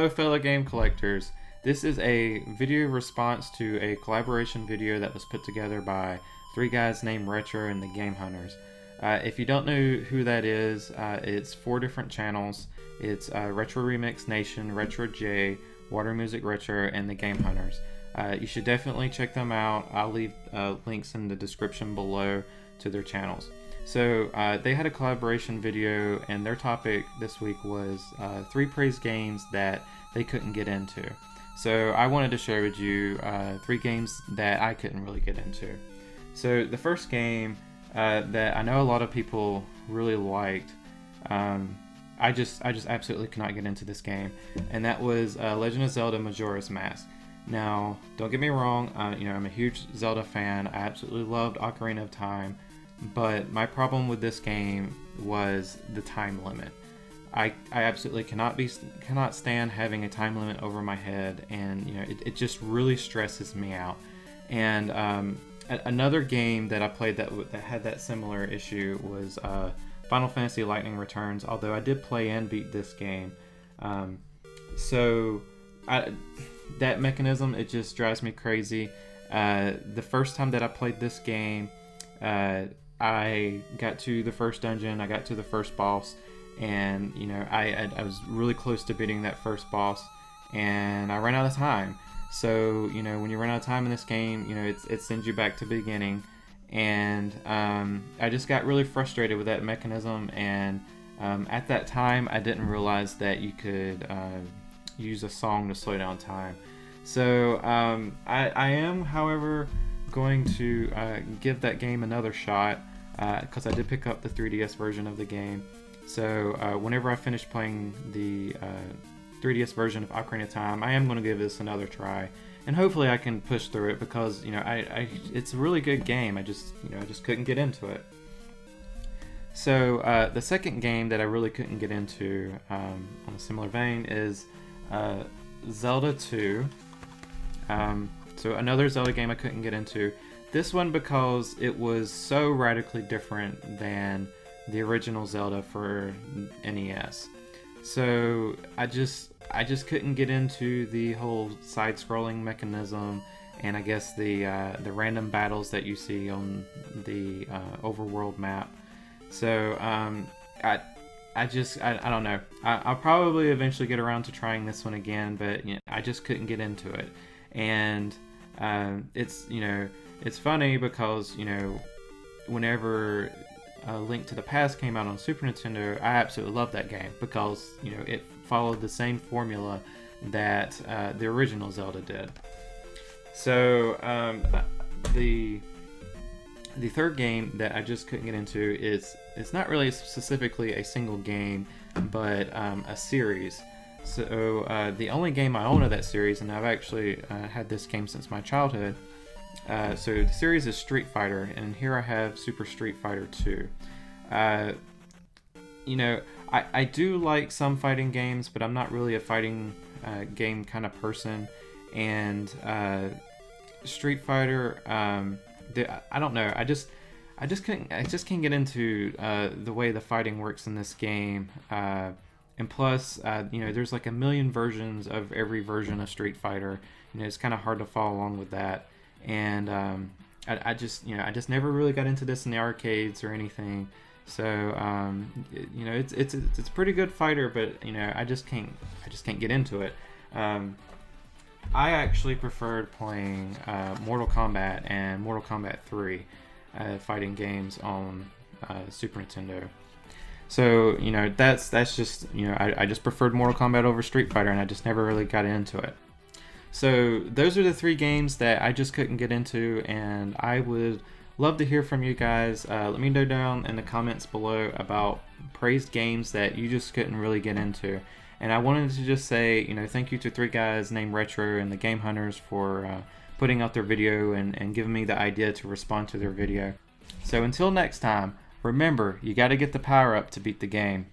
Hello fellow game collectors. This is a video response to a collaboration video that was put together by three guys named Retro and the Game Hunters. If you don't know who that is, it's four different channels. It's Retro Remix Nation, Retro J, watermusic Retro, and the Game Hunters. You should definitely check them out. I'll leave links in the description below to their channels. So they had a collaboration video, and their topic this week was 3 praised games that they couldn't get into. So I wanted to share with you 3 games that I couldn't really get into. So the first game that I know a lot of people really liked, I just absolutely could not get into this game, and that was Legend of Zelda Majora's Mask. Now, don't get me wrong, I'm a huge Zelda fan. I absolutely loved Ocarina of Time. But my problem with this game was the time limit. I absolutely cannot stand having a time limit over my head, and it just really stresses me out. And another game that I played that had that similar issue was Final Fantasy Lightning Returns. Although I did play and beat this game, that mechanism, it just drives me crazy. The first time that I played this game, I got to the first dungeon, I got to the first boss, and I was really close to beating that first boss, and I ran out of time. So when you run out of time in this game, it sends you back to the beginning, and I just got really frustrated with that mechanism. And at that time, I didn't realize that you could use a song to slow down time. So I am, however, going to give that game another shot, because I did pick up the 3DS version of the game. So whenever I finish playing the 3DS version of Ocarina of Time, I am going to give this another try, and hopefully I can push through it, because it's a really good game. I just couldn't get into it. So the second game that I really couldn't get into, on a similar vein, is Zelda 2. So another Zelda game I couldn't get into. This one because it was so radically different than the original Zelda for NES. So I just couldn't get into the whole side-scrolling mechanism, and I guess the random battles that you see on the overworld map. So I don't know. I'll probably eventually get around to trying this one again, but I just couldn't get into it. And it's funny because whenever Link to the Past came out on Super Nintendo, I absolutely loved that game because it followed the same formula that the original Zelda did. So the third game that I just couldn't get into is, it's not really specifically a single game, but a series. So the only game I own of that series, and I've actually had this game since my childhood, so the series is Street Fighter, and here I have Super Street Fighter 2. I do like some fighting games, but I'm not really a fighting game kind of person, and Street Fighter, I don't know, I just can't get into the way the fighting works in this game. And plus, there's like a million versions of every version of Street Fighter. It's kind of hard to follow along with that. And I just never really got into this in the arcades or anything. So it's a pretty good fighter, but I just can't get into it. I actually preferred playing Mortal Kombat and Mortal Kombat 3 fighting games on Super Nintendo. So that's just I just preferred Mortal Kombat over Street Fighter, and I just never really got into it. So those are the 3 games that I just couldn't get into, and I would love to hear from you guys. Let me know down in the comments below about praised games that you just couldn't really get into. And I wanted to just say thank you to 3 guys named Retro and the Game Hunters for putting out their video and giving me the idea to respond to their video. So until next time, remember, you got to get the power up to beat the game.